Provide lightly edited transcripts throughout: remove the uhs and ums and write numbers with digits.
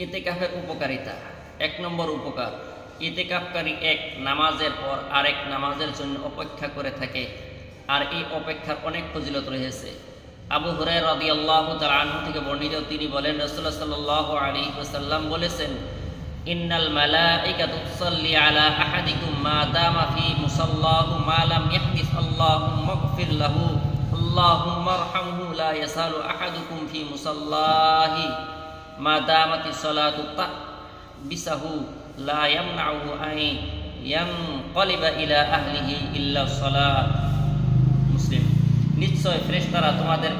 ইতিকাফের উপকারিতা। ১ নম্বর উপকার, ইতিকাফকারী এক নামাজের পর আরেক নামাজের জন্য অপেক্ষা করে থাকে, আর এই অপেক্ষার অনেক ফজিলত রয়েছে। আবু হুরায়রা রাদিয়াল্লাহু তাআলা আনহু থেকে বর্ণিত, তিনি বলেন, রাসূলুল্লাহ সাল্লাল্লাহু আলাইহি ওয়াসাল্লাম বলেছেন, ইন্নাল মালাইকাতু তুসাল্লি আলা আহাদিকুম মা দামা ফি মুসাল্লাহু মা লাম ইয়াহদিস আল্লাহুম্মা গফির লাহু আল্লাহুম্মা আরহামহু লা ইয়াসালু আহাদুকুম ফি মুসাল্লাহি মা দামাতিস সালাতু তাহবিসাহু লা ইয়ামনাউহু আন ইয়ানকালিবা ইলা আহলিহি ইল্লা সালাত। মুসলিম। নিশ্চয় ফেরেশতারা তোমাদের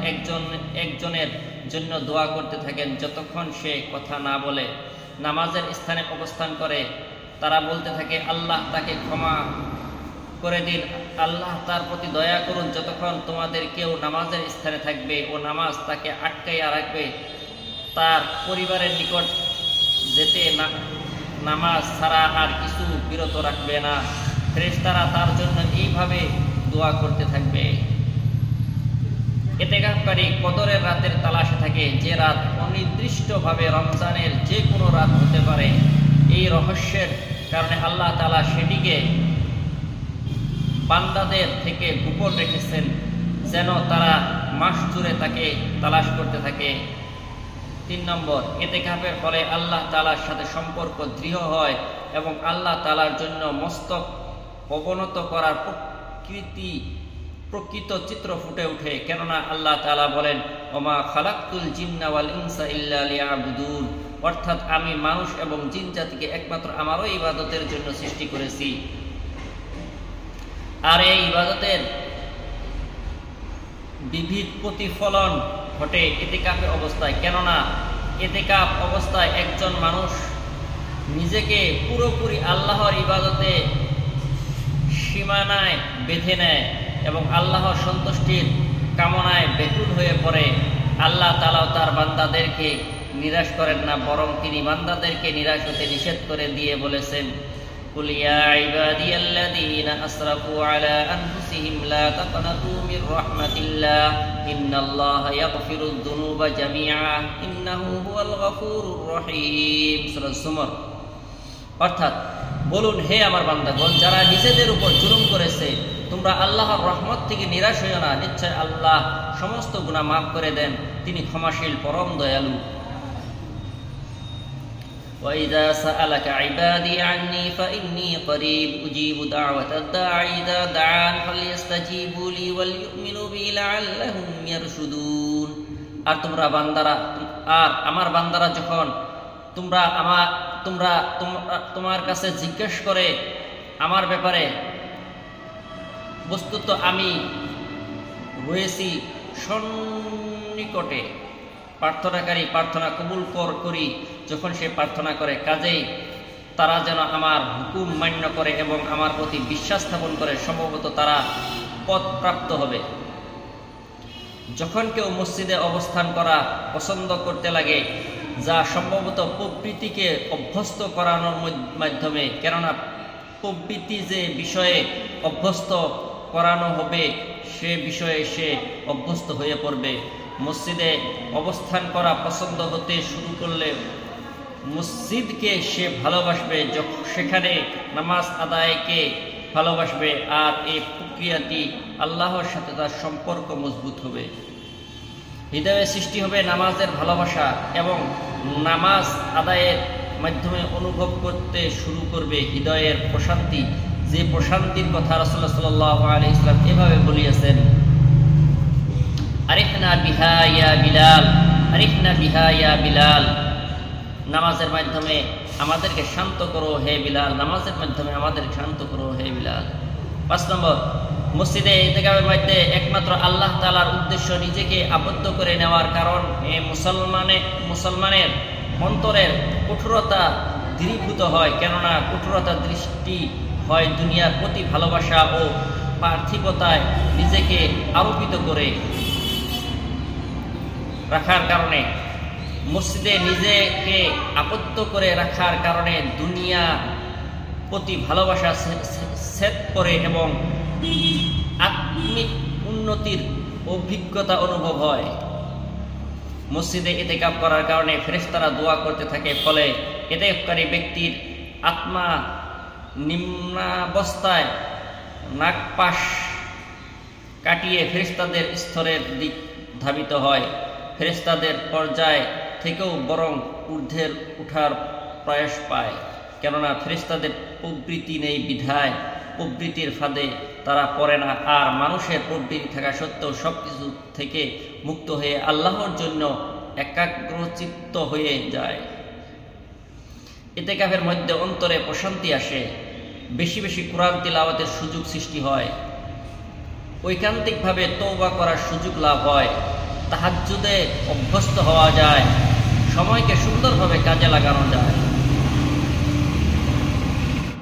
একজনের জন্য দোয়া করতে থাকেন যতক্ষণ সে কথা না বলে নামাজের স্থানে অবস্থান করে। তারা বলতে থাকে, আল্লাহ তাকে ক্ষমা করে দিন, আল্লাহ তার প্রতি দয়া করুন। যতক্ষণ তোমাদের কেউ নামাজের স্থানে থাকবে ও নামাজ তাকে আটকাইয়া রাখবে, তার পরিবারের নিকট যেতে নামাজ ছাড়া আর কিছু বিরত রাখবে না। ফেরেশতারা তার জন্য এইভাবে দোয়া করতে থাকবে। ইতিকাফকারী কদরের রাতের তালাশে থাকে, যে রাত অনির্দিষ্টভাবে রমজানের যে কোনো রাত হতে পারে। এই রহস্যের কারণে আল্লাহ তাআলা সেটিকে বান্দাদের থেকে গোপন রেখেছেন, যেন তারা মাস জুড়ে তাকে তালাশ করতে থাকে। ৩ নম্বর, ইতিকাফের ফলে আল্লাহ তাআলার সাথে সম্পর্ক দৃঢ় হয় এবং আল্লাহ তাআলার জন্য মস্তক অবনত করার প্রকৃত চিত্র ফুটে ওঠে। কেননা আল্লাহ তাআলা বলেন, ওমা খালাকতুল জিন্না ওয়াল ইনসা ইল্লা লিয়াবুদুন, অর্থাৎ আমি মানুষ এবং জিন জাতিকে একমাত্র আমারই ইবাদতের জন্য সৃষ্টি করেছি। আর এই ইবাদতের বিবিধ প্রতিফলন ঘটে ইতিকাফের অবস্থায়। কেননা ইতিকাফ অবস্থায় একজন মানুষ নিজেকে পুরোপুরি আল্লাহর ইবাদতে সীমানায় বেঁধে নেয় এবং আল্লাহর সন্তুষ্টির কামনায় ব্যাকুল হয়ে পড়ে। আল্লাহ তাআলাও তার বান্দাদেরকে নিরাশ করেন না, বরং তিনি বান্দাদেরকে নিরাশ হতে নিষেধ করে দিয়ে বলেছেন, কুল ইয়া ইবাদিয়াল্লাযীনা আসরাফু আলা আনফুসিহিম লা তাকনাতু মির রাহমাতিল্লাহ ইন্নাল্লাহা ইয়াগফিরুয যুনুবা জামিআ ইন্নাহু হুয়াল গফুরুর রহিম। সূরা যুমার। অর্থাৎ বলুন, হে আমার বান্দাগণ, যারা নিজেদের উপর জুলুম করেছে, তোমরা আল্লাহর রহমত থেকে নিরাশ হইও না। নিশ্চয় আল্লাহ সমস্ত গুনাহ মাফ করে দেন, তিনি ক্ষমাশীল পরম দয়ালু। وَإِذَا سَأَلَكَ عِبَادِي عَنِّي فَإِنِّي قَرِيبٌ أُجِيبُ دَعْوَةَ الدَّاعِ إِذَا دَعَانِ فَلْيَسْتَجِيبُوا لِي وَلْيُؤْمِنُوا بِي لَعَلَّهُمْ يَرْشُدُونَ। আর আমার বান্দারা যখন তোমার কাছে জিজ্ঞেস করে আমার ব্যাপারে, বস্তুত আমি রয়েছি সন্নিকটে, প্রার্থনাকারী প্রার্থনা কবুল করি যখন সে প্রার্থনা করে। কাজেই তারা যেন আমার হুকুম মান্য করে এবং আমার প্রতি বিশ্বাস স্থাপন করে, সম্ভবত তারা পথ প্রাপ্ত হবে। যখন কেউ মসজিদে অবস্থান করা পছন্দ করতে লাগে, যা সম্ভবত প্রবৃত্তিকে অভ্যস্ত করানোর মাধ্যমে, কেননা প্রবৃত্তি যে বিষয়ে অভ্যস্ত করানো হবে সে বিষয়ে সে অভ্যস্ত হয়ে পড়বে। মসজিদে অবস্থান করা পছন্দ হতে শুরু করলে মসজিদকে সে ভালোবাসবে, সেখানে নামাজ আদায়কে ভালোবাসবে, আর এই প্রক্রিয়াটি আল্লাহর সাথে তার সম্পর্ক মজবুত হবে। হৃদয়ে সৃষ্টি হবে নামাজের ভালোবাসা এবং নামাজ আদায়ের মাধ্যমে অনুভব করতে শুরু করবে হৃদয়ের প্রশান্তি, যে প্রশান্তির কথা রাসূলুল্লাহ সাল্লাল্লাহু আলাইহি ওয়াসাল্লাম এভাবে বলিয়েছেন, আরিফনা বিহা ইয়া বিলাল, আরিফনা বিহা ইয়া বিলাল, নামাজের মাধ্যমে আমাদেরকে শান্ত করো হে বিলাল, নামাজের মাধ্যমে আমাদেরকে শান্ত করো হে বিলাল। ৫ নম্বর, মসজিদে ইতিকাফের মধ্যে একমাত্র আল্লাহ তাআলার উদ্দেশ্য নিজেকে আবদ্ধ করে নেওয়ার কারণ মুসলমানের অন্তরের কঠোরতা দূরীভূত হয়। কেননা কঠোরতা দৃষ্টি হয় দুনিয়ার প্রতি ভালোবাসা ও পার্থিবতায় নিজেকে আরোপিত করে রাখার কারণে, মসজিদে নিজেকে আবদ্ধ করে রাখার কারণে দুনিয়া প্রতি ভালোবাসা সেট করে এবং আত্মিক উন্নতির অভিজ্ঞতা অনুভব হয়। মসজিদে ইতিকাফ করার কারণে ফেরেশতারা দোয়া করতে থাকে, ফলে ইতিকাফকারী ব্যক্তির আত্মা নিম্নাবস্থায় নাগপাশ কাটিয়ে ফেরেশতাদের স্তরের দিক ধাবিত হয়। ফেরেশতাদের পর্যায় থেকেও বরং ঊর্ধ্বের উঠার প্রয়াস পায়, কেননা ফেরেশতাদের প্রবৃত্তি নেই বিধায় প্রবৃত্তির ফাঁদে তারা পড়ে না, আর মানুষের প্রবৃত্তি থাকা সত্ত্বেও সব কিছু থেকে মুক্ত হয়ে আল্লাহর জন্য একাগ্রচিত্ত হয়ে যায়। ইতিকাফের মধ্যে অন্তরে প্রশান্তি আসে, বেশি বেশি কোরআন তিলাওয়াতের সুযোগ সৃষ্টি হয়, ঐকান্তিকভাবে তওবা করার সুযোগ লাভ হয়, তাহাজ্জুদে অভ্যস্ত হওয়া যায়, সময়কে সুন্দরভাবে কাজে লাগানো যায়।